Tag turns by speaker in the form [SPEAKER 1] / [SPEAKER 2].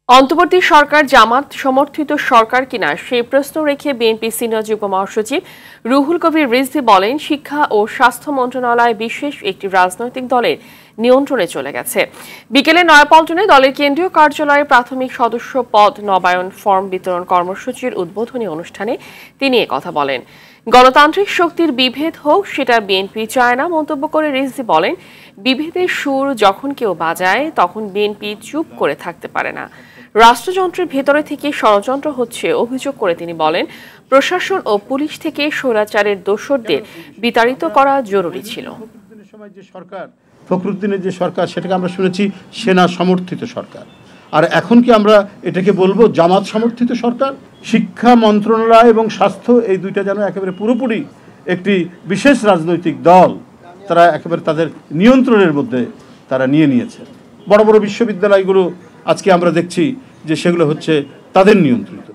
[SPEAKER 1] অন্তর্বর্তী সরকার জামাত সমর্থিত সরকার কিনা সেই প্রশ্ন রেখে বিএনপি সিনিয়র যুগ্ম মহাসচিব রুহুল কবির রিজভী বলেন, শিক্ষা ও স্বাস্থ্য মন্ত্রণালয় বিশেষ একটি রাজনৈতিক দলের নিয়ন্ত্রণে চলে গেছে। বিকেলে নয়াপল্টনে দলের কেন্দ্রীয় কার্যালয়ে প্রাথমিক সদস্য পদ নবায়ন ফর্ম বিতরণ কর্মসূচির উদ্বোধনী অনুষ্ঠানে তিনি কথা বলেন। গণতান্ত্রিক শক্তির বিভেদ হোক, সেটা বিএনপি চায় না মন্তব্য করে রিজভী বলেন, বিভেদের সুর যখন কেউ বাজায় তখন বিএনপি চুপ করে থাকতে পারে না। রাষ্ট্রযন্ত্রের ভেতরে থেকে ষড়যন্ত্র হচ্ছে অভিযোগ করে তিনি বলেন, প্রশাসন ও পুলিশ থেকে স্বৈরাচারের দোসরদের বিতাড়িত করা জরুরি ছিল।
[SPEAKER 2] ফখরুদ্দিনের যে সরকার, সেটাকে আমরা শুনেছি সেনা সমর্থিত সরকার, আর এখন কি আমরা এটাকে বলবো জামাত সমর্থিত সরকার? শিক্ষা মন্ত্রণালয় এবং স্বাস্থ্য, এই দুইটা যেন একেবারে পুরোপুরি একটি বিশেষ রাজনৈতিক দল তারা একেবারে তাদের নিয়ন্ত্রণের মধ্যে তারা নিয়েছে। বড় বড় বিশ্ববিদ্যালয়গুলো আজকে আমরা দেখছি যে সেগুলো হচ্ছে তাদের নিয়ন্ত্রিত।